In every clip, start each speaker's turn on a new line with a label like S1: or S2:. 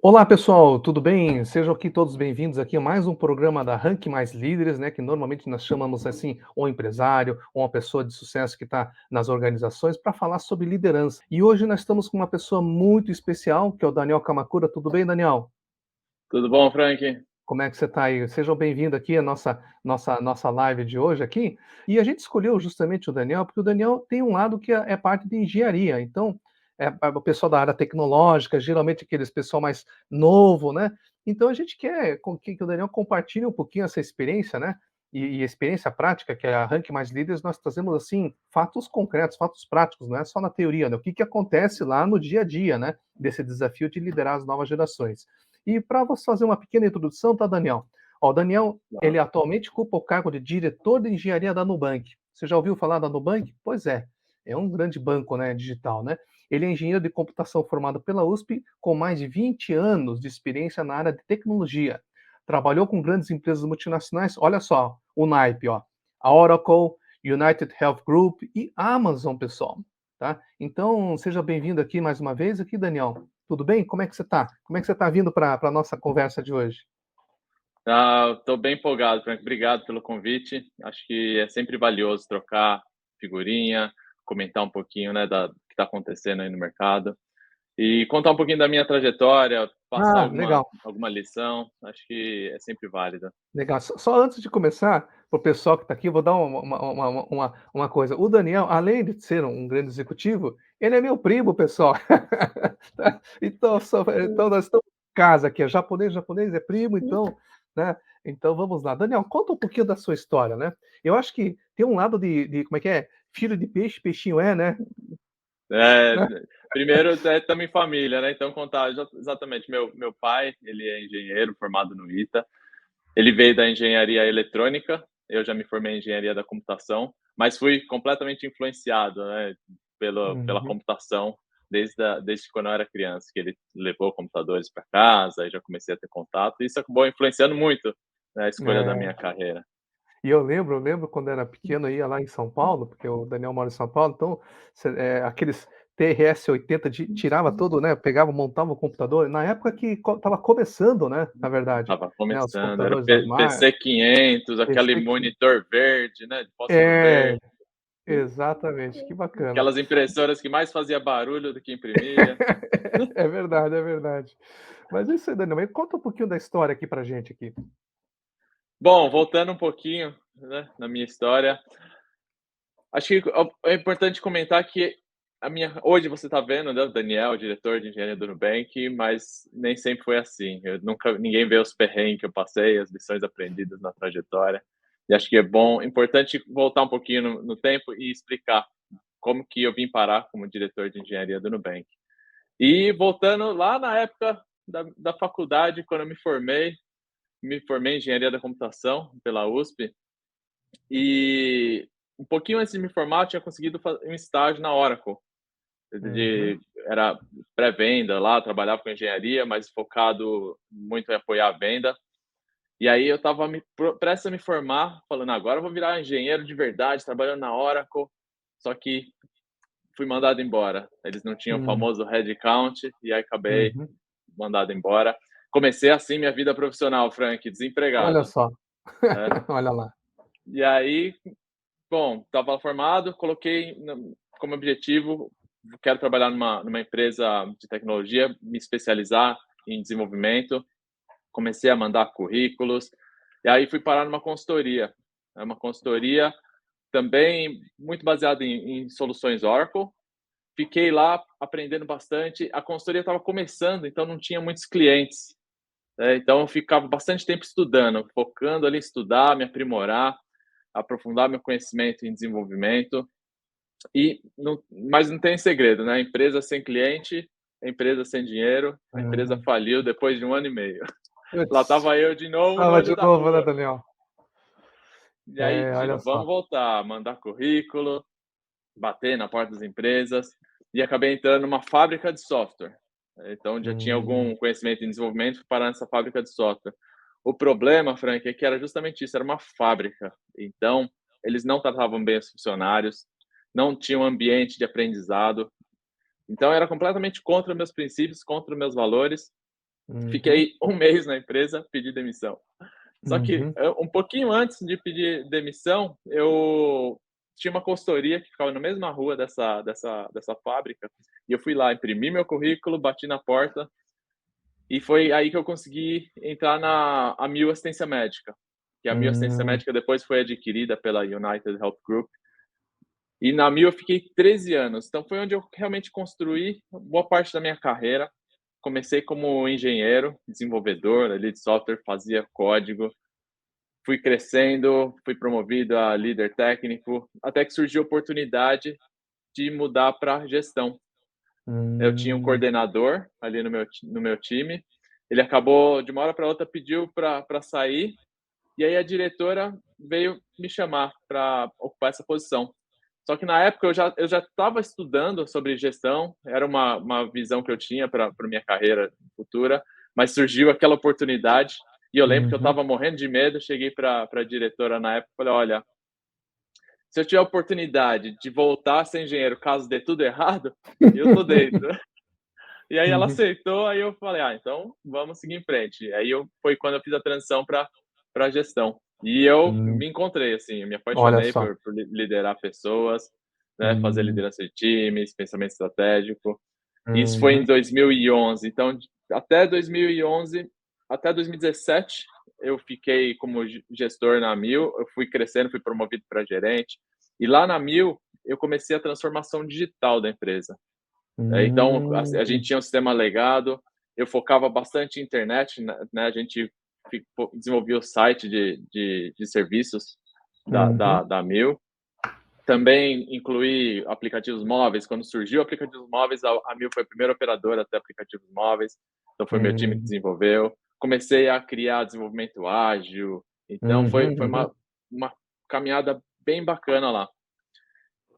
S1: Olá pessoal, tudo bem? Sejam aqui todos bem-vindos aqui a mais um programa da Rank Mais Líderes, né? Que normalmente nós chamamos assim um empresário ou uma pessoa de sucesso que está nas organizações para falar sobre liderança. E hoje nós estamos com uma pessoa muito especial, que é o Daniel Kamakura. Tudo bem, Daniel?
S2: Tudo bom, Frank?
S1: Como é que você está aí? Sejam bem-vindos aqui à nossa live de hoje aqui. E a gente escolheu justamente o Daniel, porque o Daniel tem um lado que é parte de engenharia. Então, é o pessoal da área tecnológica, geralmente aqueles pessoal mais novo, né? Então a gente quer que o Daniel compartilhe um pouquinho essa experiência, né? E experiência prática, que é a Rank Mais Líderes, nós trazemos assim fatos concretos, fatos práticos, não é só na teoria, né? O que acontece lá no dia a dia, né? Desse desafio de liderar as novas gerações. E para você fazer uma pequena introdução, tá, Daniel? Ó, o Daniel, ele atualmente ocupa o cargo de diretor de engenharia da Nubank. Você já ouviu falar da Nubank? Pois é um grande banco, né, digital, né? Ele é engenheiro de computação formado pela USP, com mais de 20 anos de experiência na área de tecnologia. Trabalhou com grandes empresas multinacionais, olha só, o naipe, ó, a Oracle, United Health Group e Amazon, pessoal, tá? Então, seja bem-vindo aqui mais uma vez, aqui, Daniel. Tudo bem? Como é que você está? Como é que você está vindo para a nossa conversa de hoje?
S2: Estou bem empolgado, Frank. Obrigado pelo convite. Acho que é sempre valioso trocar figurinha, comentar um pouquinho, né, do que está acontecendo aí no mercado e contar um pouquinho da minha trajetória, passar
S1: Ah,
S2: alguma,
S1: legal,
S2: alguma lição. Acho que é sempre válido.
S1: legal. Só antes de começar, para o pessoal que está aqui, eu vou dar uma coisa. O Daniel, além de ser um grande executivo, ele é meu primo, pessoal. Tá? Então nós estamos em casa aqui, é japonês é primo, então, né? Então vamos lá. Daniel, conta um pouquinho da sua história, né? Eu acho que tem um lado como é que é? Filho de peixe, peixinho é, né?
S2: É,
S1: Né?
S2: primeiro, estamos em família, né? Então, contar exatamente. Meu pai, ele é engenheiro formado no ITA. Ele veio da engenharia eletrônica, eu já me formei em engenharia da computação, mas fui completamente influenciado, né, pela
S1: Uhum.
S2: computação desde quando eu era criança, que ele levou computadores para casa, aí já comecei a ter contato, e isso acabou influenciando muito, né, a escolha da minha
S1: É.
S2: carreira.
S1: E eu lembro quando era pequeno, eu ia lá em São Paulo, porque o Daniel mora em São Paulo, então aqueles TRS-80 tirava todo, né, pegava, montava o computador, na época que estava começando, né, na verdade,
S2: Estava
S1: né, os
S2: começando, era o
S1: computadores da
S2: PC 500, aquele
S1: PC que
S2: monitor verde, né, de fósforo
S1: é,
S2: verde,
S1: exatamente, que bacana.
S2: aquelas impressoras que mais fazia barulho do que imprimia.
S1: É verdade, é verdade. Mas é isso aí, Daniel, mas conta um pouquinho da história aqui pra gente aqui.
S2: Bom, voltando um pouquinho, né, na minha história, acho que é importante comentar que hoje você está vendo, né, o Daniel, diretor de engenharia do Nubank, mas nem sempre foi assim. Ninguém vê os perrengues que eu passei, as lições aprendidas na trajetória. E acho que importante voltar um pouquinho no tempo e explicar como que eu vim parar como diretor de engenharia do Nubank. E voltando lá na época da faculdade, quando eu me formei em engenharia da computação pela USP, e um pouquinho antes de me formar, eu tinha conseguido um estágio na Oracle.
S1: Uhum,
S2: Era pré-venda lá, trabalhava com engenharia, mas focado muito em apoiar a venda. E aí eu estava prestes a me formar, falando, agora eu vou virar engenheiro de verdade, trabalhando na Oracle. Só que fui mandado embora. Eles não tinham o
S1: hum,
S2: famoso headcount, e aí acabei
S1: uhum.
S2: mandado embora. Comecei assim minha vida profissional, Frank,
S1: Olha
S2: desempregado.
S1: só,
S2: Né?
S1: olha lá.
S2: E aí, bom, estava formado, coloquei como objetivo, quero trabalhar numa empresa de tecnologia, me especializar em desenvolvimento. Comecei a mandar currículos, e aí fui parar numa consultoria. É uma consultoria também muito baseada em soluções Oracle. Fiquei lá aprendendo bastante. A consultoria estava começando, então não tinha muitos clientes, né? Então eu ficava bastante tempo estudando, focando ali em estudar, me aprimorar, aprofundar meu conhecimento em desenvolvimento. Mas não tem segredo, né? Empresa sem cliente, empresa sem dinheiro, a empresa
S1: Uhum.
S2: faliu depois de 1 ano e meio. Lá
S1: Puts,
S2: estava eu de novo no
S1: fala
S2: olho
S1: de
S2: da
S1: novo, né,
S2: rua.
S1: Daniel?
S2: E aí,
S1: É, olha
S2: Gino,
S1: só.
S2: vamos voltar, mandar currículo, bater na porta das empresas. E acabei entrando numa fábrica de software. Então, já tinha
S1: Hum,
S2: algum conhecimento em desenvolvimento, fui parar nessa fábrica de software. O problema, Frank, é que era justamente isso, era uma fábrica. Então, eles não tratavam bem os funcionários, não tinha um ambiente de aprendizado. Então, era completamente contra meus princípios, contra meus valores.
S1: Uhum.
S2: Fiquei um mês na empresa, pedi demissão. Só que,
S1: Uhum.
S2: um pouquinho antes de pedir demissão, eu tinha uma consultoria que ficava na mesma rua dessa fábrica, e eu fui lá, imprimi meu currículo, bati na porta, e foi aí que eu consegui entrar na Amil Assistência Médica, que a Amil Assistência
S1: Hum.
S2: Médica depois foi adquirida pela United Health Group, e na Amil eu fiquei 13 anos, então foi onde eu realmente construí boa parte da minha carreira. Comecei como engenheiro, desenvolvedor ali de software, fazia código, fui crescendo, fui promovido a líder técnico, até que surgiu a oportunidade de mudar para gestão. Eu tinha um
S1: Hum.
S2: coordenador ali no meu time, ele acabou, de uma hora para outra, pediu para sair, e aí a diretora veio me chamar para ocupar essa posição. Só que na época eu já estava estudando sobre gestão, era uma visão que eu tinha para minha carreira futura, mas surgiu aquela oportunidade e eu lembro que eu
S1: Uhum.
S2: estava morrendo de medo, cheguei para a diretora na época e falei: "Olha, se eu tiver a oportunidade de voltar a ser engenheiro caso dê tudo errado, eu tô dentro". E aí ela
S1: Uhum.
S2: aceitou, aí eu falei: "Ah, então vamos seguir em frente". Aí foi quando eu fiz a transição para gestão. E eu
S1: Hum.
S2: me encontrei, assim, eu me
S1: Olha
S2: apaixonei
S1: só.
S2: por liderar pessoas, né, fazer
S1: Hum.
S2: liderança de times, pensamento estratégico. Isso foi em
S1: Uhum.
S2: 2011, então até 2011, até 2017 eu fiquei como gestor na Mil, eu fui crescendo, fui promovido para gerente, e lá na Mil eu comecei a transformação digital da empresa. Então, a gente
S1: Hum.
S2: tinha um sistema legado, eu focava bastante em internet, né, a gente desenvolvia o site de serviços
S1: Uhum.
S2: da Mil. Também incluí aplicativos móveis, quando surgiu aplicativos móveis, a Mil foi a primeira operadora a ter aplicativos móveis, então foi meu time que
S1: Hum.
S2: desenvolveu. Comecei a criar desenvolvimento ágil, então
S1: Uhum.
S2: foi
S1: Uhum.
S2: uma caminhada bem bacana lá.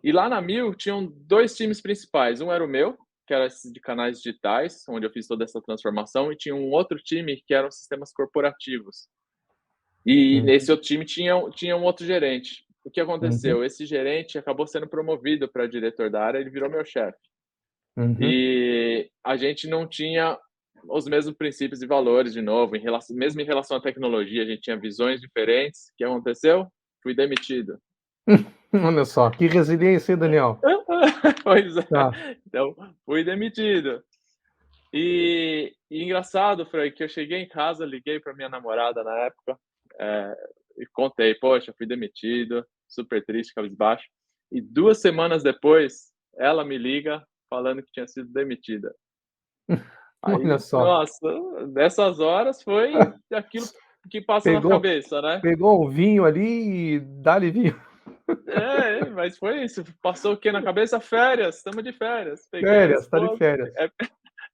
S2: E lá na Mil tinham 2 times principais, um era o meu, que era esse de canais digitais, onde eu fiz toda essa transformação, e tinha um outro time que eram sistemas corporativos. E
S1: Uhum.
S2: nesse outro time tinha um outro gerente. O que
S1: Uhum.
S2: aconteceu? Esse gerente acabou sendo promovido para diretor da área, ele virou meu chefe.
S1: Uhum.
S2: E a gente não tinha os mesmos princípios e valores de novo, mesmo em relação à tecnologia, a gente tinha visões diferentes. O que aconteceu? Fui demitido.
S1: Olha só, que resiliência, hein, Daniel?
S2: Pois é,
S1: Tá.
S2: então fui demitido. E engraçado, Frei, que eu cheguei em casa, liguei para minha namorada na época, eh, e contei: "Poxa, fui demitido", super triste, cabisbaixo. E 2 semanas depois, ela me liga falando que tinha sido demitida.
S1: Olha
S2: Aí,
S1: só.
S2: nossa, nessas horas foi aquilo que passa na
S1: Pegou
S2: cabeça, né.
S1: pegou o vinho ali e dá-lhe vinho.
S2: Mas foi isso, passou o quê na cabeça? Férias, estamos de férias. Peguei a
S1: Férias, tá de
S2: esposa,
S1: férias.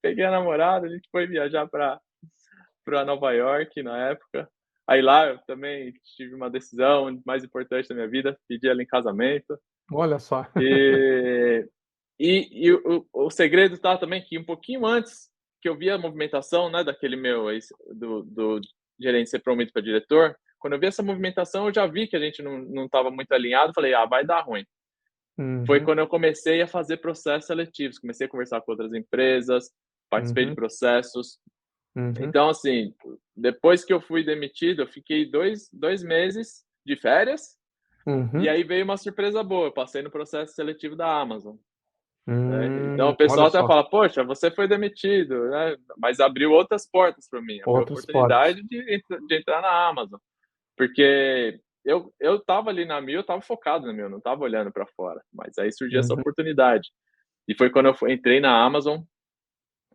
S2: peguei a namorada, a gente foi viajar para Nova York na época. Aí lá eu também tive uma decisão mais importante da minha vida, pedi ela em casamento.
S1: Olha só.
S2: E o segredo tá também que um pouquinho antes que eu vi a movimentação, né, daquele meu ex do gerente ser promovido para diretor, quando eu vi essa movimentação, eu já vi que a gente não estava muito alinhado, falei: "Ah, vai dar ruim". Foi
S1: Uhum.
S2: quando eu comecei a fazer processos seletivos, comecei a conversar com outras empresas, participei de
S1: Uhum.
S2: processos.
S1: Uhum.
S2: Então, assim, depois que eu fui demitido, eu fiquei dois meses de férias, e
S1: Uhum.
S2: aí veio uma surpresa boa, eu passei no processo seletivo da Amazon, né. Então o
S1: Olha
S2: pessoal até
S1: só,
S2: fala: "Poxa, você foi demitido", né, mas abriu outras portas para mim, abriu a
S1: outros portas.
S2: oportunidade de entrar na Amazon, porque eu estava ali na Mil, eu estava focado na Mil, não estava olhando para fora, mas aí surgiu essa
S1: Uhum.
S2: oportunidade. E foi quando entrei na Amazon,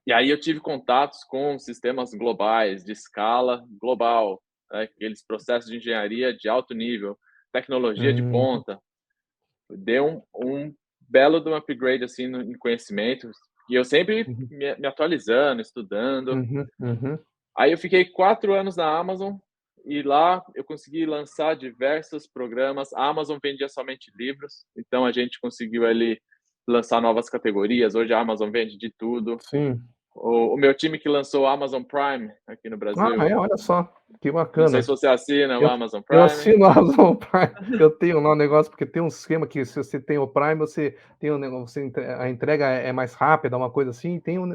S2: e aí eu tive contatos com sistemas globais, de escala global, né, aqueles processos de engenharia de alto nível, tecnologia de
S1: Uhum.
S2: ponta. Deu um belo de um upgrade, assim, no em conhecimentos, e eu sempre
S1: Uhum.
S2: me atualizando, estudando.
S1: Uhum. Uhum.
S2: Aí eu fiquei 4 anos na Amazon, e lá eu consegui lançar diversos programas. A Amazon vendia somente livros, então a gente conseguiu ali lançar novas categorias. Hoje a Amazon vende de tudo.
S1: Sim.
S2: O meu time que lançou o Amazon Prime aqui no
S1: Ah,
S2: Brasil,
S1: é? Olha só, que
S2: não sei se
S1: bacana.
S2: você assina o
S1: Eu
S2: Amazon
S1: eu
S2: Prime.
S1: assino a Amazon Prime, eu tenho lá um negócio, porque tem um esquema que se você tem o Prime, você tem um negócio, você a entrega é mais rápida, uma coisa assim, tem o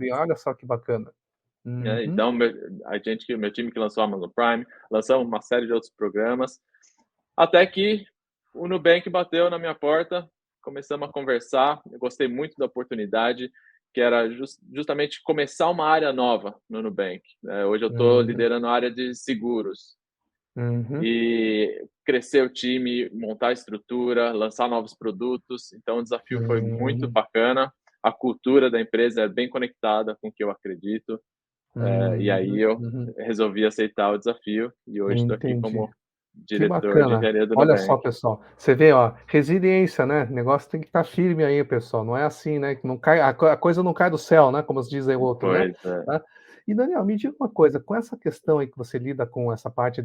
S2: E
S1: olha só que bacana.
S2: né,
S1: Uhum.
S2: então meu time que lançou a Amazon Prime, lançamos uma série de outros programas, até que o Nubank bateu na minha porta, começamos a conversar, eu gostei muito da oportunidade, que era justamente começar uma área nova no Nubank, hoje eu estou
S1: Uhum.
S2: liderando a área de seguros,
S1: Uhum.
S2: e crescer o time, montar a estrutura, lançar novos produtos, então o desafio foi muito
S1: Uhum.
S2: bacana, a cultura da empresa é bem conectada com o que eu acredito, e aí
S1: Uhum.
S2: eu
S1: Uhum.
S2: resolvi aceitar o desafio e hoje estou aqui
S1: Entendi.
S2: como
S1: Que
S2: diretor de
S1: bacana.
S2: engenharia do
S1: Olha só,
S2: Nubank.
S1: pessoal, você vê, ó, resiliência, né, o negócio tem que estar firme aí, pessoal, não é assim, né, que não cai a coisa não cai do céu, né, como diz aí o outro, né,
S2: Pois é.
S1: tá. E Daniel, me diga uma coisa, com essa questão aí que você lida com essa parte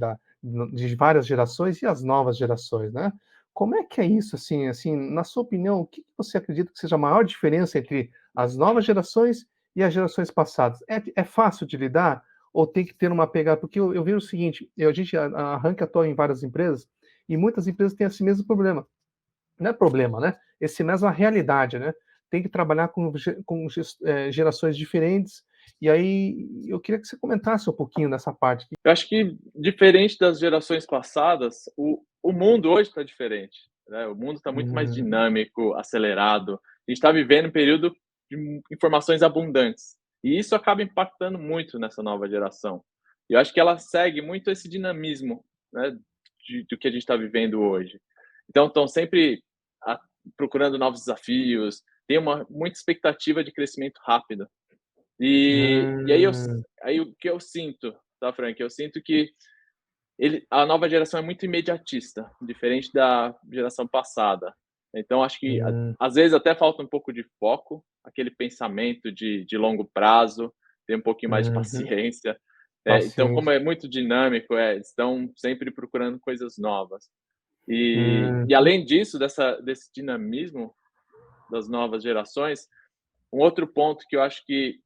S1: de várias gerações e as novas gerações, né, como é que é isso, assim, na sua opinião, o que que você acredita que seja a maior diferença entre as novas gerações e as gerações passadas? É fácil de lidar? Ou tem que ter uma pegada, porque eu vejo o seguinte, a gente arranca atua em várias empresas, e muitas empresas têm esse mesmo problema. Não é problema, né, esse mesma realidade, né, tem que trabalhar com gerações diferentes, e aí eu queria que você comentasse um pouquinho dessa parte.
S2: Eu acho que diferente das gerações passadas, o mundo hoje está diferente, né, o mundo está muito mais
S1: Hum,
S2: dinâmico, acelerado, a gente está vivendo um período de informações abundantes, e isso acaba impactando muito nessa nova geração. E eu acho que ela segue muito esse dinamismo, né, do que a gente está vivendo hoje. Então estão sempre a procurando novos desafios, tem uma muita expectativa de crescimento rápido. E
S1: hum,
S2: aí o que eu sinto, tá, Frank, eu sinto que a nova geração é muito imediatista, diferente da geração passada. Então acho que
S1: hum,
S2: às vezes até falta um pouco de foco, aquele pensamento de longo prazo, ter um pouquinho mais de
S1: uhum,
S2: paciência. Então como
S1: paciência.
S2: é muito dinâmico, estão sempre procurando coisas novas. E
S1: Uhum,
S2: além disso, desse dinamismo das novas gerações, um outro ponto que eu acho que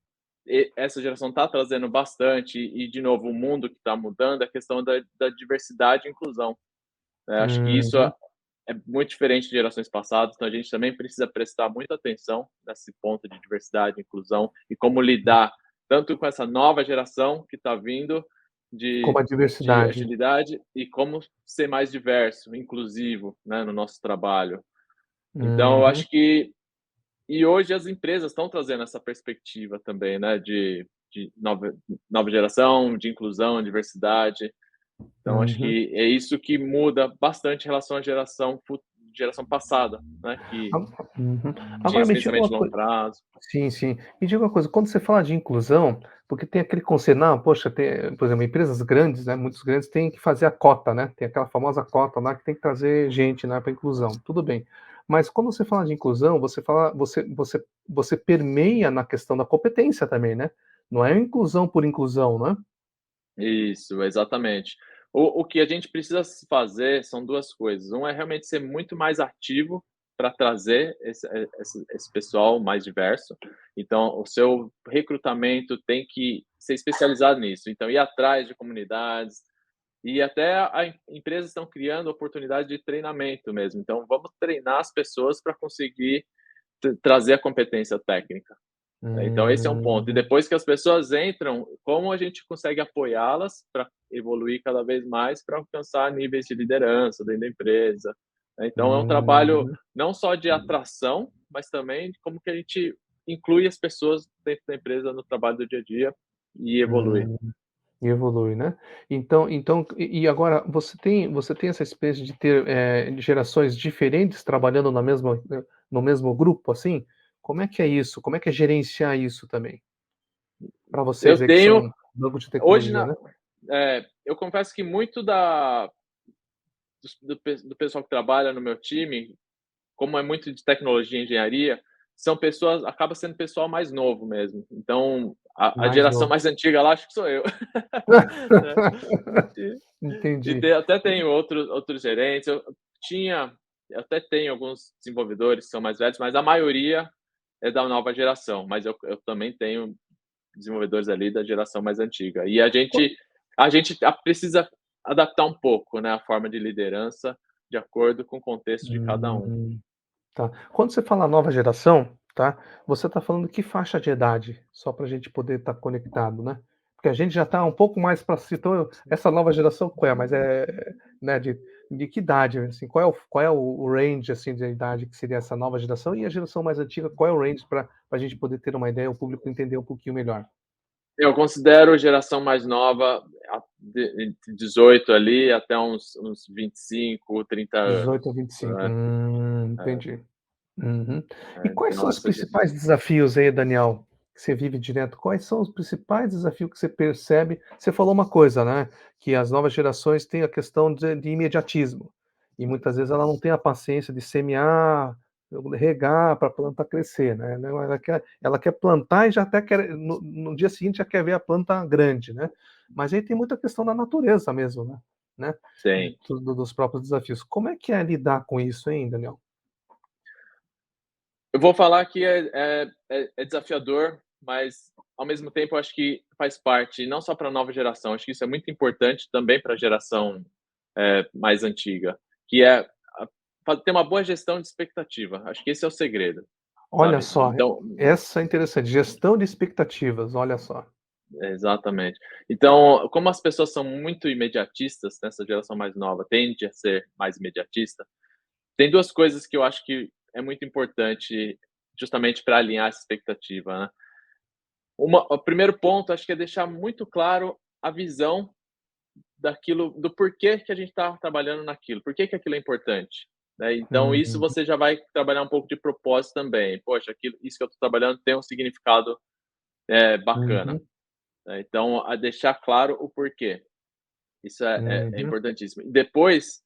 S2: essa geração está trazendo bastante, e de novo, o mundo que está mudando, é a questão da diversidade e inclusão. Acho que isso
S1: uhum,
S2: é muito diferente de gerações passadas, então a gente também precisa prestar muita atenção nesse ponto de diversidade e inclusão e como lidar tanto com essa nova geração que está vindo
S1: como a
S2: de
S1: diversidade.
S2: agilidade e como ser mais diverso, inclusivo, né, no nosso trabalho. Então, eu
S1: Uhum,
S2: acho que e hoje as empresas estão trazendo essa perspectiva também, né, de nova geração, de inclusão, diversidade. Então acho
S1: uhum.
S2: que é isso que muda bastante em relação à geração passada, né, que
S1: Uhum.
S2: tinha
S1: Agora
S2: esse
S1: me diga
S2: pensamento
S1: uma
S2: de longo
S1: coisa.
S2: prazo.
S1: Sim, sim. Me diga uma coisa, quando você fala de inclusão, porque tem aquele conceito, não, poxa, tem, por exemplo, empresas grandes, né, muitos grandes têm que fazer a cota, né, tem aquela famosa cota lá que tem que trazer gente, né, para inclusão, tudo bem. Mas quando você fala de inclusão, você permeia na questão da competência também, né? Não é inclusão por inclusão, né?
S2: Isso, exatamente. O que a gente precisa fazer são 2 coisas, um é realmente ser muito mais ativo para trazer esse pessoal mais diverso, então o seu recrutamento tem que ser especializado nisso, então ir atrás de comunidades, e até a empresas estão criando oportunidade de treinamento mesmo, então vamos treinar as pessoas para conseguir trazer a competência técnica. Então esse é um ponto. E
S1: Hum,
S2: depois que as pessoas entram, como a gente consegue apoiá-las para evoluir cada vez mais, para alcançar níveis de liderança dentro da empresa, né. Então é um trabalho
S1: hum,
S2: não só de atração, mas também de como que a gente inclui as pessoas dentro da empresa no trabalho do dia a dia e evolui.
S1: hum. E evolui, né. Então e agora você tem essa espécie de ter, gerações diferentes trabalhando na mesma no mesmo grupo, assim? Como é que é isso? Como é que é gerenciar isso também? Para vocês
S2: Eu
S1: aí que
S2: tenho
S1: são banco de
S2: hoje
S1: tecnologia, né?
S2: eu confesso que muito do pessoal que trabalha no meu time, como é muito de tecnologia e engenharia, são pessoas acaba sendo pessoal mais novo mesmo. Então, a
S1: Mais
S2: geração
S1: novo.
S2: mais antiga lá, acho que sou eu. Né.
S1: Entendi.
S2: Até tenho outros gerentes, eu até tenho alguns desenvolvedores que são mais velhos, mas a maioria é da nova geração, mas eu também tenho desenvolvedores ali da geração mais antiga. E a gente precisa adaptar um pouco, né, a forma de liderança de acordo com o contexto de cada um.
S1: Hum. Tá. Quando você fala nova geração, tá? Você está falando que faixa de idade? Só para a gente poder estar conectado, né? Porque a gente já está um pouco mais para então essa nova geração qual é? Mas né, de que idade, assim, qual é o range, assim, de idade que seria essa nova geração e a geração mais antiga, qual é o range para a gente poder ter uma ideia, o público entender um pouquinho melhor?
S2: Eu considero geração mais nova entre 18 ali até uns 25, 30
S1: 18 a
S2: anos,
S1: 25.
S2: né.
S1: Entendi. Uhum. E quais
S2: Então
S1: são os
S2: essa
S1: principais desafios aí, Daniel, que você vive direto? Quais são os principais desafios que você percebe? Você falou uma coisa, né, que as novas gerações têm a questão de imediatismo, e muitas vezes ela não tem a paciência de semear, regar para a planta crescer, né, não, ela quer plantar e já até quer no dia seguinte já quer ver a planta grande, né. Mas aí tem muita questão da natureza mesmo, né,
S2: tem.
S1: dos próprios desafios. Como é que é lidar com isso, hein, Daniel?
S2: Eu vou falar que é desafiador, mas ao mesmo tempo eu acho que faz parte, não só para a nova geração, acho que isso é muito importante também para a geração, mais antiga, que é ter uma boa gestão de expectativa, acho que esse é o segredo,
S1: Olha
S2: sabe.
S1: só,
S2: Então
S1: essa é interessante, gestão de expectativas, olha só.
S2: exatamente. Então, como as pessoas são muito imediatistas, nessa geração mais nova tende a ser mais imediatista, tem 2 coisas que eu acho que é muito importante justamente para alinhar essa expectativa, né. O primeiro ponto, acho que é deixar muito claro a visão daquilo, do porquê que a gente está trabalhando naquilo, por que que aquilo é importante, né. Então isso
S1: Uhum,
S2: você já vai trabalhar um pouco de propósito também. "Poxa, isso que eu estou trabalhando tem um significado, bacana",
S1: uhum,
S2: né. Então a deixar claro o porquê, isso é
S1: uhum,
S2: importantíssimo. E depois,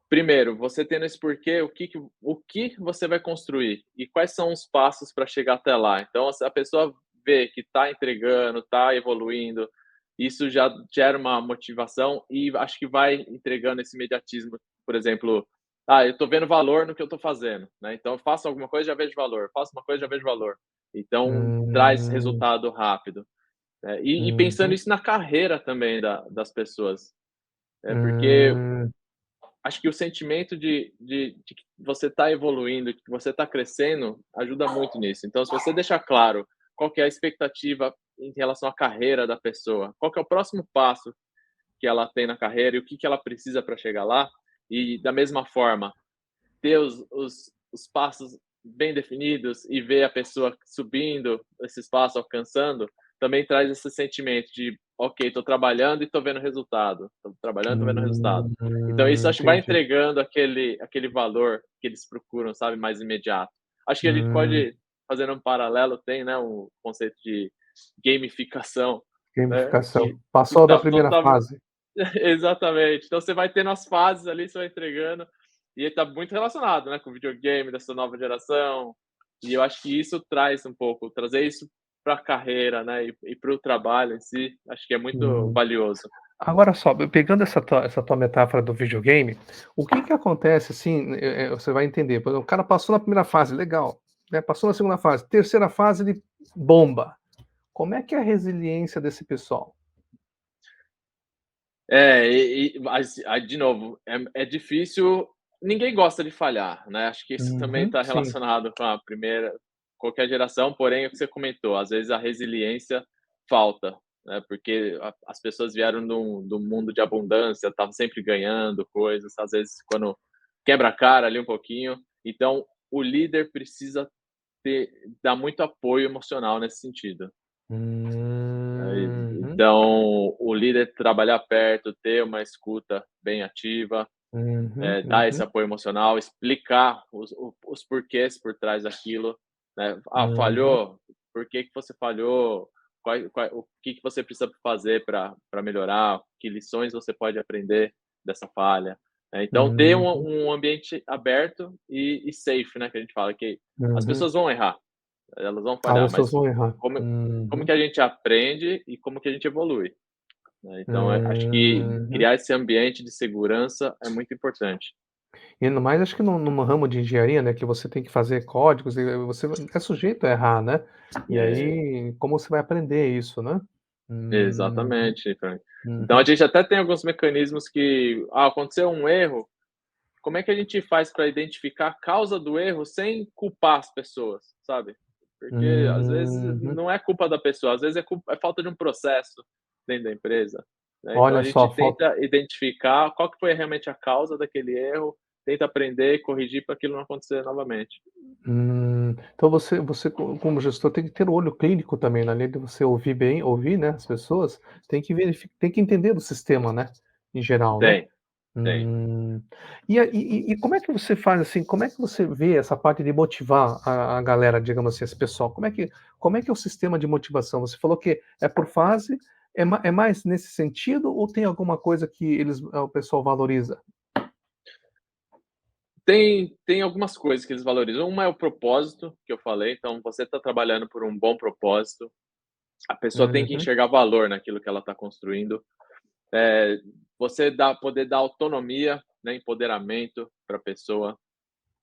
S2: primeiro, você tendo esse porquê, o que você vai construir e quais são os passos para chegar até lá. Então, se a pessoa vê que está entregando, está evoluindo, isso já gera uma motivação e acho que vai entregando esse imediatismo. Por exemplo, eu estou vendo valor no que eu estou fazendo, né? Então, eu faço alguma coisa, já vejo valor. Faço uma coisa, já vejo valor. Então, traz
S1: hum,
S2: resultado rápido, né? E pensando
S1: uhum,
S2: isso na carreira também das pessoas. Porque
S1: hum,
S2: acho que o sentimento de que você está evoluindo, que você está crescendo, ajuda muito nisso. Então, se você deixar claro qual que é a expectativa em relação à carreira da pessoa, qual que é o próximo passo que ela tem na carreira e o que que ela precisa para chegar lá, e da mesma forma, ter os passos bem definidos e ver a pessoa subindo esses passos, alcançando, também traz esse sentimento de: "Ok, estou trabalhando e estou vendo resultado, estou trabalhando, estou vendo resultado". Então isso acho que vai
S1: entendi.
S2: entregando aquele valor que eles procuram, sabe, mais imediato. Acho que a gente
S1: Hum,
S2: pode, fazendo um paralelo, tem, né, o conceito de gamificação, né,
S1: gamificação.
S2: que
S1: Passou da
S2: está
S1: primeira
S2: totalmente
S1: fase.
S2: exatamente. Então você vai tendo as fases ali, você vai entregando, e está muito relacionado, né, com o videogame dessa nova geração, e eu acho que isso traz um pouco, trazer isso para a carreira, né, e para o trabalho em si, acho que é muito
S1: Hum.
S2: valioso.
S1: Agora só, pegando essa tua metáfora do videogame, o que que acontece, assim, você vai entender, por exemplo, o cara passou na primeira fase, legal, né, passou na segunda fase, terceira fase ele bomba. Como é que é a resiliência desse pessoal?
S2: Mas, de novo, é difícil, ninguém gosta de falhar, né, acho que isso também
S1: Uhum,
S2: está
S1: sim.
S2: relacionado com a primeira, qualquer geração, porém é o que você comentou, às vezes a resiliência falta, né, porque as pessoas vieram de um mundo de abundância, estavam sempre ganhando coisas, às vezes quando quebra a cara ali um pouquinho, então o líder precisa dar muito apoio emocional nesse sentido.
S1: Uhum,
S2: Então, o líder trabalhar perto, ter uma escuta bem ativa,
S1: uhum,
S2: dar esse
S1: uhum,
S2: apoio emocional, explicar os porquês por trás daquilo, né. "Ah,
S1: uhum,
S2: falhou? Por que que você falhou? O que que você precisa fazer para melhorar? Que lições você pode aprender dessa falha?". Então ter um
S1: uhum,
S2: um ambiente aberto e safe, né, que a gente fala, que as
S1: uhum.
S2: pessoas vão errar, elas vão
S1: As
S2: falhar,
S1: pessoas
S2: mas
S1: vão errar.
S2: como
S1: Uhum,
S2: que a gente aprende e como que a gente evolui, né. Então, acho que
S1: uhum.
S2: criar esse ambiente de segurança é muito importante.
S1: E ainda mais acho que no ramo de engenharia, né, que você tem que fazer códigos e você é sujeito a errar, né. E
S2: É,
S1: aí, como você vai aprender isso, né? Uhum,
S2: exatamente, Frank. Então a
S1: uhum,
S2: gente até tem alguns mecanismos que, aconteceu um erro, como é que a gente faz para identificar a causa do erro sem culpar as pessoas, sabe? Porque às vezes
S1: Uhum.
S2: não é culpa da pessoa, às vezes é falta de um processo dentro da empresa, né. Então a
S1: Olha
S2: gente
S1: só, falta.
S2: tenta identificar qual que foi realmente a causa daquele erro, tenta aprender e corrigir para aquilo não acontecer novamente.
S1: Então você como gestor tem que ter o olho clínico também, né, além de você ouvir, né, as pessoas, tem que entender do sistema, né, em geral, né?
S2: Tem, tem.
S1: Hum. E como é que você faz, assim, como é que você vê essa parte de motivar a galera, digamos assim, esse pessoal? Como é que é o sistema de motivação? Você falou que é por fase, é mais nesse sentido ou tem alguma coisa que o pessoal valoriza?
S2: Tem algumas coisas que eles valorizam. Uma é o propósito, que eu falei, então você está trabalhando por um bom propósito, a pessoa tem que
S1: Uhum,
S2: enxergar valor naquilo que ela está construindo. Eh, Você poder dar autonomia, né, empoderamento para a pessoa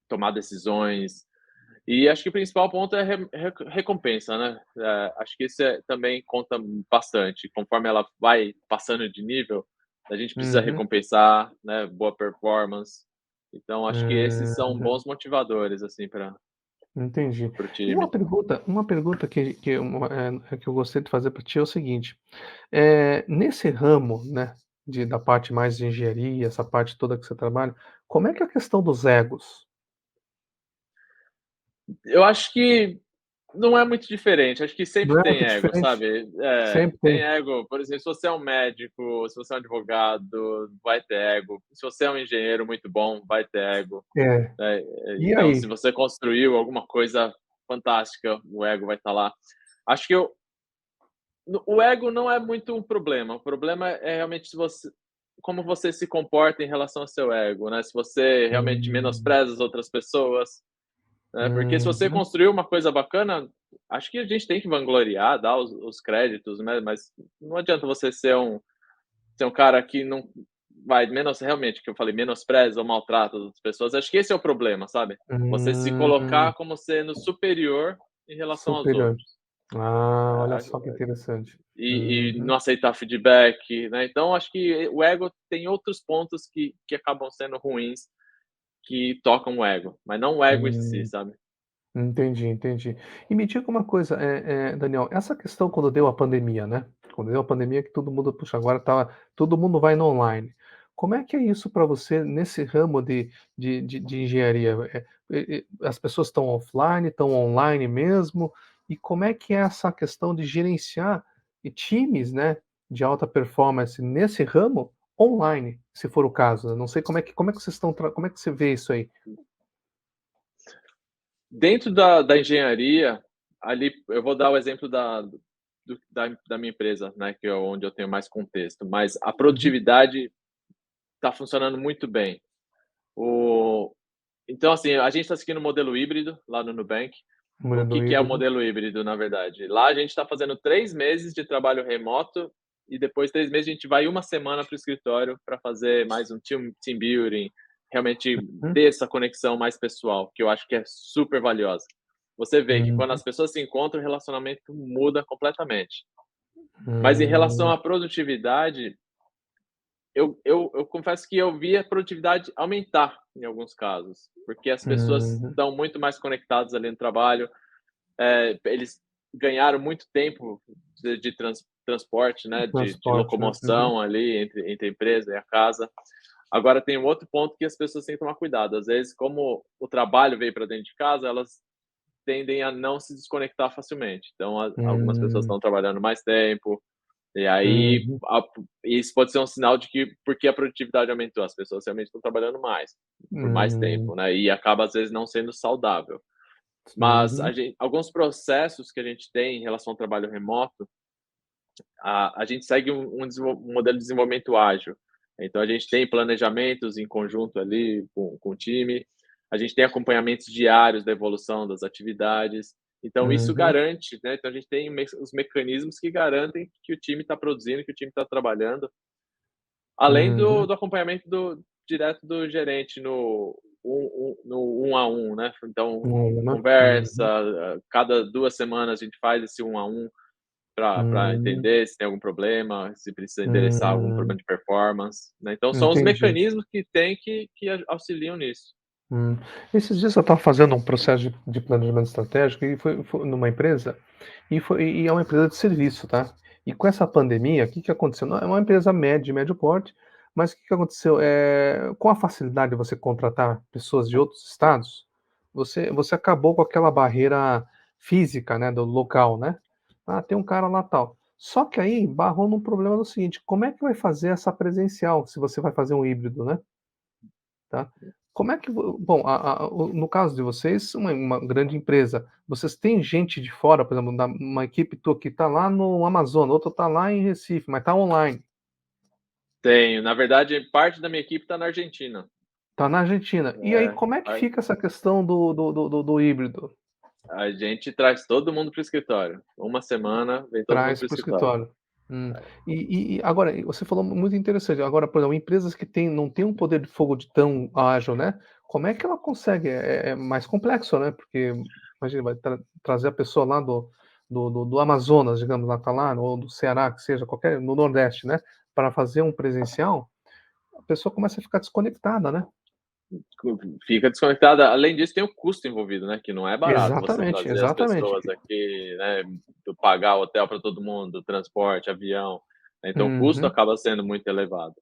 S2: tomar decisões. E acho que o principal ponto é recompensa, né. Acho que isso também conta bastante. Conforme ela vai passando de nível, a gente precisa
S1: uhum,
S2: recompensar, né, boa performance. Então acho que esses são
S1: uhum.
S2: bons motivadores, assim,
S1: Entendi.
S2: para o
S1: E
S2: time.
S1: uma pergunta que eu gostaria de fazer para ti é o seguinte, nesse ramo, né, da parte mais de engenharia, essa parte toda que você trabalha, como é que é a questão dos egos?
S2: Eu acho que não é muito diferente, acho que sempre
S1: Não é
S2: tem
S1: muito
S2: ego,
S1: diferente?
S2: sabe.
S1: Sempre
S2: Tem
S1: tem.
S2: ego, por exemplo, se você é um médico, se você é um advogado, vai ter ego. Se você é um engenheiro muito bom, vai ter ego,
S1: É.
S2: né.
S1: E
S2: Então, se
S1: aí?
S2: você construiu alguma coisa fantástica, o ego vai estar lá. Acho que o ego não é muito um problema, o problema é realmente se você como você se comporta em relação ao seu ego, né, se você realmente
S1: Hum,
S2: menospreza as outras pessoas, né, porque se você
S1: uhum,
S2: construiu uma coisa bacana, acho que a gente tem que vangloriar, dar os créditos, né, mas não adianta você ser um cara que não vai menos realmente, que eu falei, menospreza ou maltrata as outras pessoas, acho que esse é o problema, sabe. Você se colocar
S1: hum,
S2: como sendo superior em relação aos
S1: superior.
S2: outros.
S1: Ah, olha
S2: Eh,
S1: só que interessante.
S2: e
S1: Uhum,
S2: não aceitar feedback, né, então acho que o ego tem outros pontos que acabam sendo ruins, que tocam o ego, mas não o ego em si,
S1: hum.
S2: sabe.
S1: Entendi, entendi. E me diga uma coisa, Daniel, essa questão quando deu a pandemia, né, quando deu a pandemia que todo mundo, puxa, agora todo mundo vai no online. Como é que é isso para você nesse ramo de engenharia? As pessoas estão offline, estão online mesmo? E como é que é essa questão de gerenciar times, né, de alta performance nesse ramo online, se for o caso? Eu não sei como é que vocês estão como é que você vê isso aí?
S2: Dentro da engenharia, ali eu vou dar o exemplo da minha empresa, né, que é onde eu tenho mais contexto, mas a
S1: Uhum.
S2: produtividade está funcionando muito bem. O Então, assim, a gente está seguindo o modelo híbrido lá no Nubank. O
S1: Modelo
S2: que é o
S1: híbrido.
S2: modelo híbrido, na verdade? Lá a gente está fazendo 3 meses de trabalho remoto e depois 3 meses a gente vai uma semana para o escritório para fazer mais um team building, realmente
S1: Hum,
S2: ter essa conexão mais pessoal, que eu acho que é super valiosa. Você vê que quando
S1: uhum.
S2: as pessoas se encontram, o relacionamento muda completamente. Mas em relação
S1: Hum,
S2: à produtividade, eu confesso que eu vi a produtividade aumentar em alguns casos, porque as pessoas
S1: uhum.
S2: estão muito mais conectadas ali no trabalho, eles ganharam muito tempo de transporte, né, de
S1: Transporte, né. Uhum.
S2: locomoção ali entre a empresa e a casa. Agora tem um outro ponto que as pessoas têm que tomar cuidado, às vezes, como o trabalho veio para dentro de casa, elas tendem a não se desconectar facilmente. Então, algumas pessoas
S1: Hum,
S2: estão trabalhando mais tempo, e aí
S1: uhum,
S2: isso pode ser um sinal de que porque a produtividade aumentou, as pessoas realmente estão trabalhando mais, por mais
S1: hum,
S2: tempo, né, e acaba às vezes não sendo saudável. Mas
S1: uhum,
S2: alguns processos que a gente tem em relação ao trabalho remoto, a gente segue um modelo de desenvolvimento ágil. Então a gente tem planejamentos em conjunto ali com o time, a gente tem acompanhamentos diários da evolução das atividades. Então isso
S1: uhum,
S2: garante, né, então a gente tem os mecanismos que garantem que o time está produzindo, que o time está trabalhando, além
S1: uhum,
S2: do acompanhamento direto do gerente no um a um, né. Então,
S1: né.
S2: conversa,
S1: Uhum,
S2: cada 2 semanas a gente faz esse um a um. para
S1: Hum,
S2: entender se tem algum problema, se precisa endereçar algum problema
S1: hum,
S2: de performance, né. Então são os
S1: entendi.
S2: mecanismos que tem que auxiliam nisso.
S1: Hum. Esses dias eu estava fazendo um processo de planejamento estratégico e foi numa empresa, e é uma empresa de serviço, tá. E com essa pandemia, o que que aconteceu? Não é uma empresa média, de médio porte, mas o que que aconteceu? Com a facilidade de você contratar pessoas de outros estados, você acabou com aquela barreira física, né, do local, né. "Ah, tem um cara lá, tal". Só que aí barrou num problema do seguinte: como é que vai fazer essa presencial, se você vai fazer um híbrido, né? Tá. Como é que vo bom, no caso de vocês, uma grande empresa, vocês têm gente de fora, por exemplo, da uma equipe tua que está lá no Amazonas, outra está lá em Recife, mas está online,
S2: Tenho, na verdade, parte da minha equipe está na Argentina.
S1: está na Argentina. E aí
S2: É,
S1: como é que
S2: a
S1: fica essa questão do híbrido?
S2: a gente traz todo mundo para o escritório. Uma semana vem todo mundo
S1: Traz
S2: para o
S1: para o
S2: escritório.
S1: escritório. E agora, você falou muito interessante, agora, por exemplo, empresas que não têm um poder de fogo de tão ágil, né, como é que ela consegue? É mais complexo, né, porque imagina, vai trazer a pessoa lá do Amazonas, digamos, lá tá lá, ou do Ceará, que seja, qualquer no Nordeste, né, para fazer um presencial, a pessoa começa a ficar desconectada, né.
S2: Fica desconectada. Além disso, tem o custo envolvido, né, que não é barato você
S1: Exatamente,
S2: trazer as
S1: exatamente.
S2: pessoas aqui, né, pagar hotel para todo mundo, transporte, avião, né, então o custo
S1: Uhum,
S2: acaba sendo muito elevado.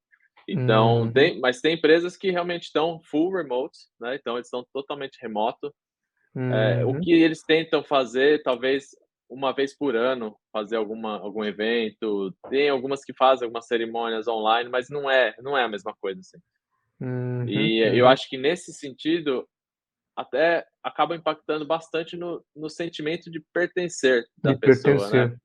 S2: Então
S1: uhum,
S2: tem empresas que realmente estão full remote, né, então eles estão totalmente remoto. O
S1: uhum,
S2: que eles tentam fazer, talvez uma vez por ano, fazer algum evento, tem algumas que fazem algumas cerimônias online, mas não é a mesma coisa, assim.
S1: uhum,
S2: E eu
S1: uhum.
S2: acho que nesse sentido até acaba impactando bastante no sentimento de pertencer da
S1: De
S2: pessoa, né.
S1: pertencer.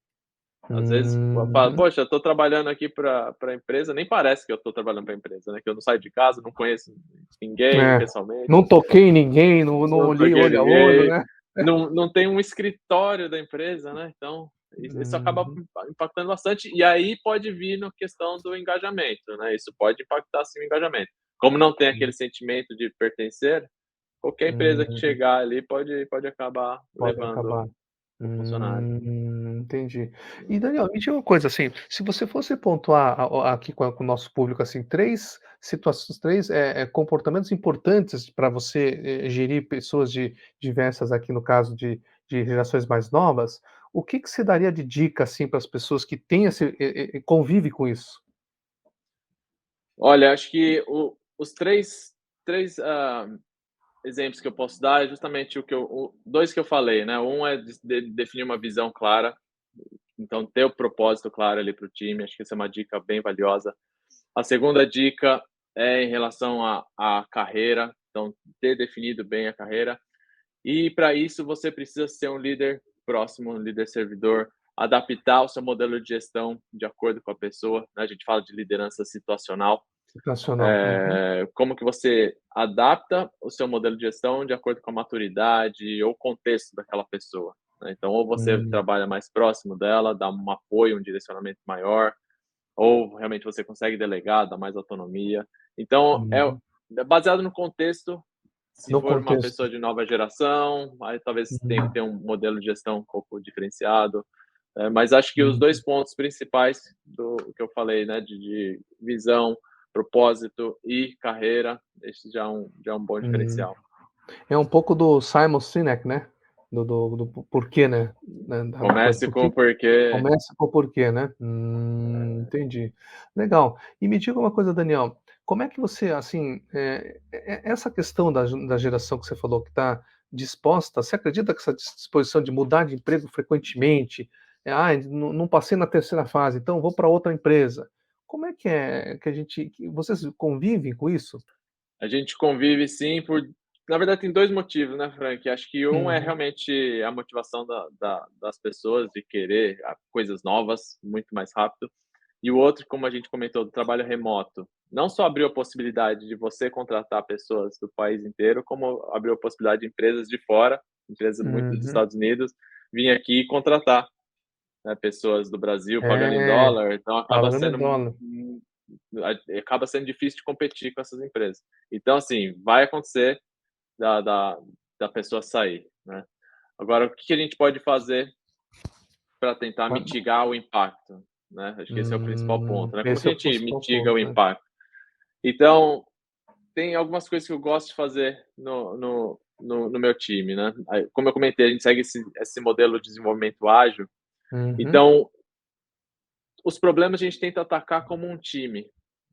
S2: Às vezes fala:
S1: Uhum.
S2: "Poxa, eu estou trabalhando aqui pra empresa", nem parece que eu estou trabalhando pra empresa, né, que eu não saio de casa, não conheço ninguém
S1: É,
S2: pessoalmente,
S1: não toquei em ninguém, não
S2: não
S1: olhei
S2: toquei
S1: olho a olho,
S2: ninguém,
S1: né.
S2: não tem um escritório da empresa, né, então isso acaba
S1: Uhum,
S2: impactando bastante, e aí pode vir na questão do engajamento, né, isso pode impactar sim o engajamento. Como não tem aquele sentimento de pertencer, qualquer empresa que
S1: uhum,
S2: chegar ali pode acabar
S1: pode
S2: levando
S1: acabar.
S2: o funcionário.
S1: Entendi. E Daniel, me diga uma coisa, assim, se você fosse pontuar aqui com o nosso público, assim, 3 situações, 3 comportamentos importantes para você, gerir pessoas diversas aqui no caso de gerações mais novas, o que que você daria de dica, assim, para as pessoas que têm esse convive com isso?
S2: Olha, acho que os três exemplos que eu posso dar é justamente 2 que eu falei, né, um é definir uma visão clara, então ter o propósito claro ali para o time, acho que essa é uma dica bem valiosa. A segunda dica é em relação à carreira, então ter definido bem a carreira. E para isso você precisa ser um líder próximo, um líder servidor, adaptar o seu modelo de gestão de acordo com a pessoa, né, a gente fala de liderança situacional,
S1: Situacional. Uhum,
S2: como que você adapta o seu modelo de gestão de acordo com a maturidade ou contexto daquela pessoa, né. Então ou você
S1: hum,
S2: trabalha mais próximo dela, dá um apoio, um direcionamento maior, ou realmente você consegue delegar, dar mais autonomia. Então
S1: uhum.
S2: é baseado no contexto. Se
S1: No
S2: for uma
S1: contexto.
S2: pessoa de nova geração, aí talvez tenha que
S1: Uhum,
S2: ter um modelo de gestão um pouco diferenciado, mas acho que os 2
S1: uhum,
S2: pontos principais do que eu falei, né, de visão, propósito e carreira, esse já é um bom
S1: hum.
S2: diferencial.
S1: É um pouco do Simon Sinek, né, do porquê, né, da coisa,
S2: Comece com o porquê.
S1: começa com o porquê, né. Entendi. Legal. E me diga uma coisa, Daniel, como é que você, assim, essa questão da geração que você falou que está disposta, você acredita que essa disposição de mudar de emprego frequentemente, não passei na terceira fase, então vou para outra empresa. Como é que a gente que vocês convivem com isso?
S2: A gente convive sim por na verdade tem 2 motivos, né, Frank, acho que um é
S1: Uhum,
S2: realmente a motivação das pessoas de querer coisas novas muito mais rápido, e o outro, como a gente comentou, do trabalho remoto. Não só abriu a possibilidade de você contratar pessoas do país inteiro, como abriu a possibilidade de empresas de fora, empresas muito dos
S1: uhum.
S2: Estados Unidos, vir aqui e contratar, né, pessoas do Brasil pagando em
S1: É.
S2: dólar, então
S1: Falando em dólar.
S2: acaba sendo difícil de competir com essas empresas. Então, assim, vai acontecer da pessoa sair, né. Agora o que que a gente pode fazer para tentar
S1: Mas
S2: mitigar o impacto, né? Acho que esse é o principal ponto, né? Como que
S1: esse
S2: a
S1: é o
S2: gente
S1: principal
S2: mitiga
S1: ponto,
S2: o
S1: né.
S2: impacto? Então, tem algumas coisas que eu gosto de fazer no meu time, né? Como eu comentei, a gente segue esse modelo de desenvolvimento ágil,
S1: Uhum,
S2: então os problemas a gente tenta atacar como um time,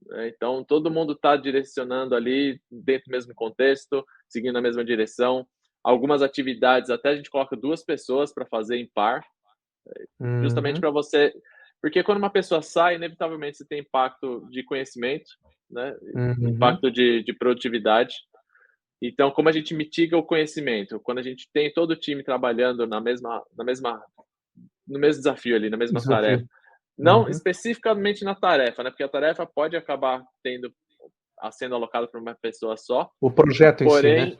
S2: né? Então todo mundo está direcionando ali dentro do mesmo contexto, seguindo a mesma direção. Algumas atividades até a gente coloca 2 pessoas para fazer em par, justamente
S1: uhum,
S2: para você, porque quando uma pessoa sai, inevitavelmente você tem impacto de conhecimento, né?
S1: uhum.
S2: Impacto de produtividade. Então, como a gente mitiga o conhecimento? Quando a gente tem todo o time trabalhando no mesmo desafio ali, na mesma tarefa.
S1: Desafio.
S2: Não
S1: Uhum.
S2: especificamente na tarefa, né, porque a tarefa pode acabar sendo alocada para uma pessoa só,
S1: O projeto em si, né.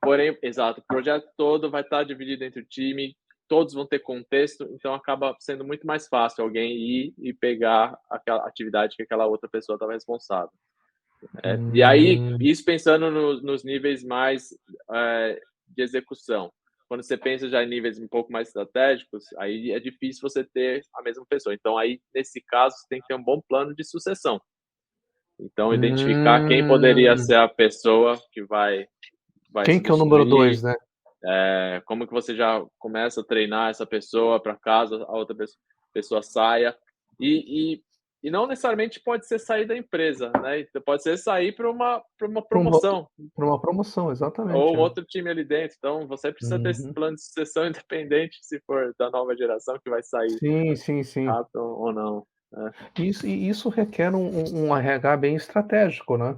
S2: porém exato, o projeto todo vai estar dividido entre o time, todos vão ter contexto, então acaba sendo muito mais fácil alguém ir e pegar aquela atividade que aquela outra pessoa estava responsável. E aí,
S1: Hum,
S2: isso pensando nos níveis mais, de execução. Quando você pensa já em níveis um pouco mais estratégicos, aí é difícil você ter a mesma pessoa. Então aí, nesse caso, você tem que ter um bom plano de sucessão. Então identificar quem poderia
S1: hum.
S2: ser a pessoa que vai
S1: Quem que é o número
S2: substituir,
S1: 2, né?
S2: como que você já começa a treinar essa pessoa para caso a outra pessoa saia. E, e, e não necessariamente pode ser sair da empresa, né? Então, pode ser sair para uma
S1: Para uma outra
S2: promoção
S1: pra uma promoção, exatamente,
S2: ou um
S1: é.
S2: outro time ali dentro. Então, você precisa ter esse
S1: Uhum.
S2: plano de sucessão independente se for da nova geração que vai sair
S1: Sim, sim, sim.
S2: rápido ou não.
S1: Isso requer um RH bem estratégico, né,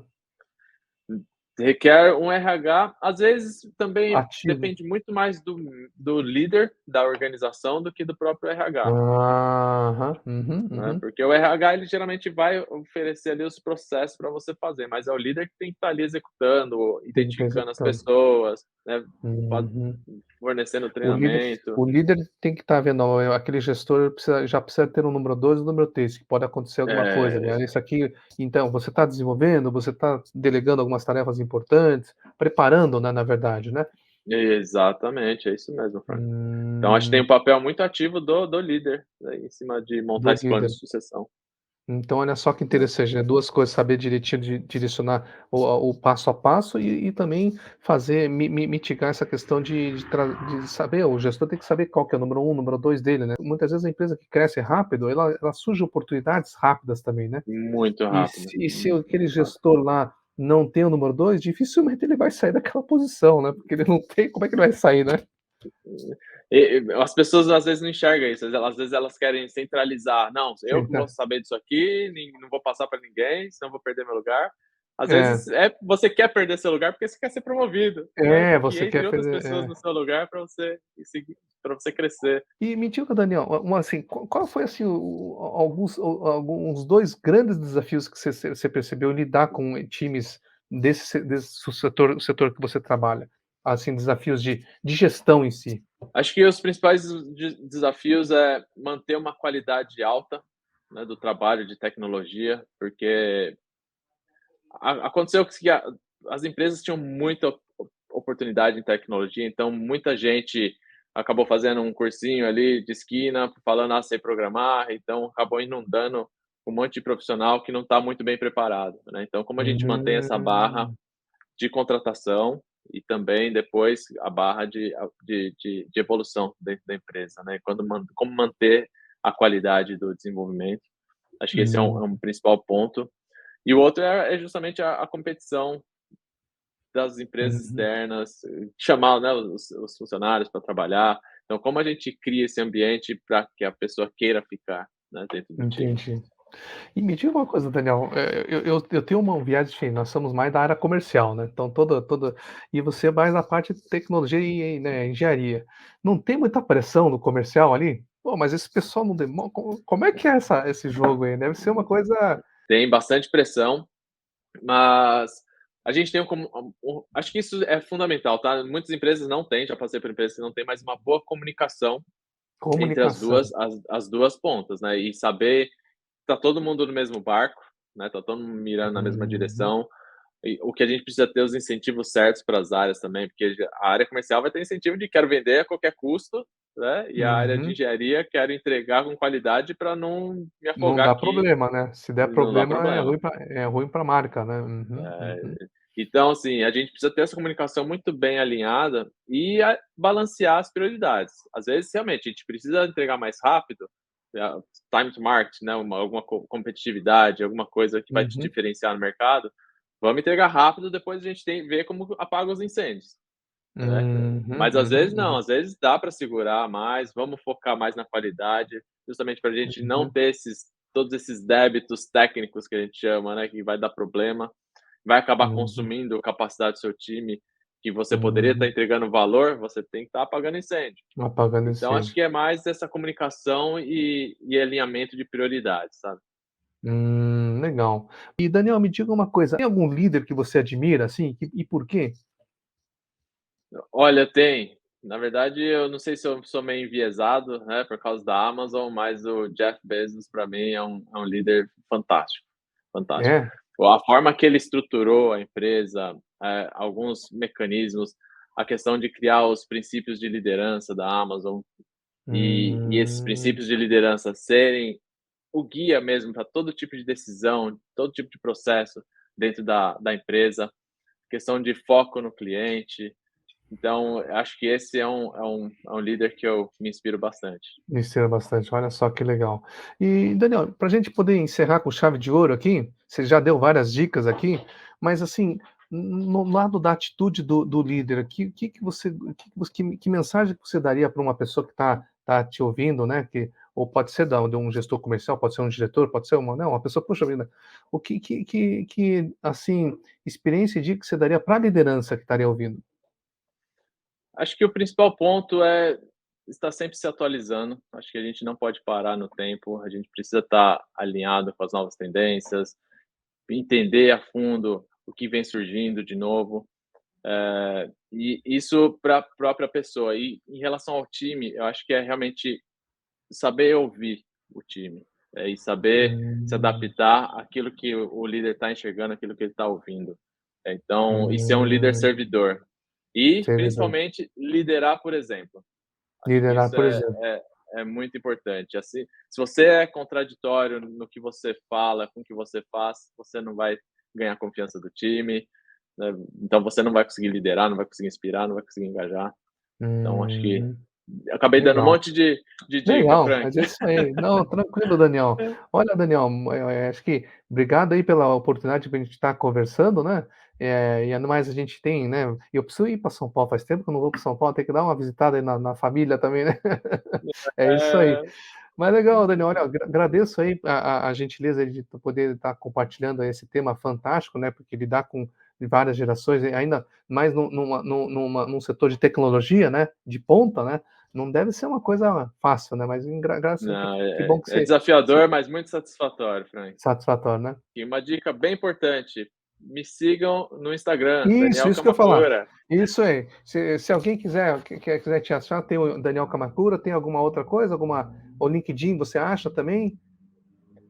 S2: Requer um RH, às vezes também
S1: ativo.
S2: depende muito mais do líder da organização do que do próprio RH.
S1: Aham. Uhum,
S2: Né,
S1: uhum.
S2: porque o RH ele geralmente vai oferecer ali os processos para você fazer, mas é o líder que tem que estar ali executando,
S1: Tem que estar
S2: identificando as
S1: executando.
S2: pessoas, né, fa
S1: Uhum.
S2: fornecendo
S1: O líder
S2: treinamento.
S1: o líder tem que estar vendo, ó, aquele gestor já precisa ter o número 2 e o número 3 que pode acontecer alguma coisa,
S2: É,
S1: né, isso aqui então, você está desenvolvendo, você está delegando algumas tarefas importantes, preparando, né, na verdade, né.
S2: exatamente, é isso mesmo, Frank. Então acho que tem
S1: Hum,
S2: um papel muito ativo do líder, né, em cima de montar
S1: do
S2: esse plano de
S1: líder.
S2: sucessão,
S1: Então olha só que
S2: né.
S1: interessante, né, 2 coisas, saber direitinho direcionar o passo a passo e também fazer mitigar essa questão de saber o gestor tem que saber qual que é o número um, o número 2 dele, né. Muitas vezes a empresa que cresce rápido, ela surge oportunidades rápidas também, né.
S2: Muito rápido,
S1: E se aquele
S2: muito rápido.
S1: gestor lá não tem o número 2, dificilmente ele vai sair daquela posição, né, porque ele não tem, como é que ele vai sair, né.
S2: As pessoas às vezes não enxergam isso, às vezes elas querem centralizar, não, eu que vou
S1: Tenta
S2: saber disso aqui, não vou passar para ninguém, senão vou perder meu lugar. Às
S1: é,
S2: vezes você quer perder seu lugar porque você quer ser promovido, né? Que
S1: você
S2: entre
S1: quer
S2: outras
S1: fazer
S2: pessoas no seu lugar para você seguir, para você crescer.
S1: E me diga, Daniel, uma assim, qual foi assim alguns 2 grandes desafios que você percebeu lidar com times desse setor que você trabalha? Assim, desafios de gestão em si.
S2: Acho que os principais desafios é manter uma qualidade alta, né, do trabalho de tecnologia, porque aconteceu que as empresas tinham muita oportunidade em tecnologia, então muita gente acabou fazendo um cursinho ali de esquina, falando: "Ah, sei programar", então acabou inundando um monte de profissional que não está muito bem preparado, né. Então como a gente mantém essa barra
S1: Hum,
S2: de contratação e também depois a barra de evolução dentro da empresa, né, como manter a qualidade do desenvolvimento, acho que esse é
S1: hum,
S2: um principal ponto. E o outro é justamente a competição das empresas
S1: uhum,
S2: externas, chamar, né, os funcionários para trabalhar. Então, como a gente cria esse ambiente para que a pessoa queira ficar, né, dentro do time?
S1: entendi. E me diga uma coisa, Daniel, eu tenho uma viagem, enfim, nós somos mais da área comercial, né, então toda e você é mais da parte de tecnologia e, né, engenharia. Não tem muita pressão no comercial ali? "Pô, mas esse pessoal não demo", como é que é esse jogo aí? Deve ser uma coisa
S2: Tem bastante pressão, mas a gente tem acho que isso é fundamental, tá? Muitas empresas não têm, já passei por empresas que não têm, mais uma boa comunicação entre
S1: comunicação.
S2: as 2 pontas, né, e saber tá todo mundo no mesmo barco, né, tá todo mundo mirando na mesma
S1: Uhum,
S2: direção. E o que a gente precisa ter os incentivos certos para as áreas também, porque a área comercial vai ter incentivo de quero vender a qualquer custo, né, e a área de
S1: Uhum.
S2: engenharia quero entregar com qualidade para não me
S1: Não
S2: afogar
S1: dá
S2: aqui
S1: problema, né, se der
S2: e não dar
S1: problema
S2: problema.
S1: é ruim para a marca, né. Uhum,
S2: Eh,
S1: uhum,
S2: então, assim, a gente precisa ter essa comunicação muito bem alinhada e balancear as prioridades. Às vezes, realmente, a gente precisa entregar mais rápido, time to market, né, alguma competitividade, alguma coisa que vai te
S1: uhum,
S2: diferenciar no mercado, vamos entregar rápido, depois a gente tem ver como apaga os incêndios, né.
S1: uhum,
S2: Mas às vezes
S1: uhum,
S2: não,
S1: uhum,
S2: às vezes dá para segurar mais, vamos focar mais na qualidade, justamente para a gente não
S1: uhum,
S2: ter todos esses débitos técnicos que a gente chama, né, que vai dar problema. Vai acabar
S1: uhum,
S2: consumindo capacidade do seu time, que você poderia estar
S1: uhum.
S2: entregando valor, você tem que estar apagando incêndio.
S1: Apagando
S2: Então acho
S1: incêndio.
S2: que é mais essa comunicação e alinhamento de prioridades, sabe.
S1: Legal. E Daniel, me diga uma coisa, tem algum líder que você admira, assim, e por quê?
S2: Olha, tem. Na verdade, eu não sei se eu sou meio enviesado, né, por causa da Amazon, mas o Jeff Bezos para mim é um líder fantástico, fantástico.
S1: É?
S2: A forma que ele estruturou a empresa, alguns mecanismos, a questão de criar os princípios de liderança da Amazon, e esses
S1: Hum,
S2: princípios de liderança serem o guia mesmo para todo tipo de decisão, todo tipo de processo dentro da empresa, questão de foco no cliente. Então, acho que esse é um líder que eu me inspiro bastante.
S1: me ensina bastante, olha só que legal. E Daniel, para a gente poder encerrar com chave de ouro aqui, você já deu várias dicas aqui, mas assim, no lado da atitude do líder aqui, o que você que mensagem que você daria para uma pessoa que tá te ouvindo, né, que ou pode ser de um gestor comercial, pode ser um diretor, pode ser uma pessoa, poxa vida, o assim, experiência e dica que você daria para a liderança que estaria ouvindo?
S2: Acho que o principal ponto é estar sempre se atualizando. Acho que a gente não pode parar no tempo, a gente precisa estar alinhado com as novas tendências, entender a fundo o que vem surgindo de novo. E isso para a própria pessoa. E em relação ao time, eu acho que é realmente saber ouvir o time, e saber se
S1: Hum,
S2: adaptar àquilo que o líder está enxergando, aquilo que ele está ouvindo. Então, e ser um líder
S1: hum,
S2: servidor. E,
S1: servidor.
S2: principalmente, liderar por exemplo. Acho que
S1: Liderar,
S2: isso
S1: por
S2: é
S1: exemplo.
S2: é é muito importante. Assim, se você é contraditório no que você fala, com o que você faz, você não vai ganhar confiança do time, né, então você não vai conseguir liderar, não vai conseguir inspirar, não vai conseguir engajar. Então acho que
S1: Uhum.
S2: acabei dando um
S1: Legal,
S2: monte de dica,
S1: legal,
S2: Frank.
S1: mas é isso aí. Não, tranquilo, Daniel. Olha, Daniel, acho que obrigado aí pela oportunidade pra gente estar conversando, né, e ainda mais a gente tem, né, eu preciso ir para São Paulo, faz tempo que eu não vou para São Paulo, tem que dar uma visitada aí na família também, né. É isso aí.
S2: É,
S1: Mas legal, Daniel, olha, agradeço aí a gentileza de poder estar compartilhando esse tema fantástico, né, porque lidar com várias gerações, e ainda mais num setor de tecnologia, né, de ponta, né, não deve ser uma coisa fácil, né, mas graças a
S2: não,
S1: que bom que
S2: é
S1: você
S2: desafiador, mas muito satisfatório, Frank.
S1: satisfatório, né.
S2: E uma dica bem importante, me sigam no Instagram,
S1: Isso,
S2: Daniel
S1: isso que eu ia falar.
S2: Kamakura.
S1: Isso aí. Se alguém quiser te achar, tem o Daniel Kamakura, tem alguma outra coisa, o LinkedIn você acha também?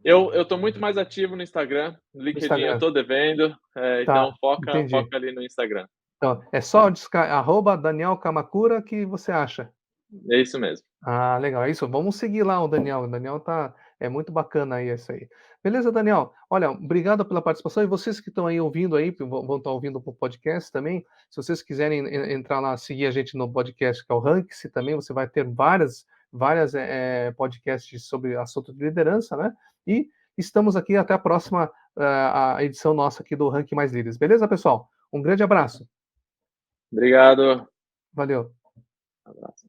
S2: Eu tô muito mais ativo no Instagram, no
S1: No
S2: LinkedIn eu
S1: Instagram.
S2: tô devendo,
S1: Tá,
S2: então foca
S1: entendi.
S2: foca ali no Instagram.
S1: Então, é só arroba Daniel Kamakura que você acha.
S2: É isso mesmo.
S1: Ah, legal, é isso, vamos seguir lá o Daniel é muito bacana aí isso aí. Beleza, Daniel? Olha, obrigado pela participação e vocês que estão aí ouvindo aí, que vão estar ouvindo o podcast também, se vocês quiserem entrar lá, seguir a gente no podcast que é o Rank-se também, você vai ter várias, podcasts sobre assunto de liderança, né, e estamos aqui até a próxima, a edição nossa aqui do Rank Mais Líderes. Beleza, pessoal? Um grande abraço.
S2: Obrigado.
S1: Valeu.
S2: Abraço.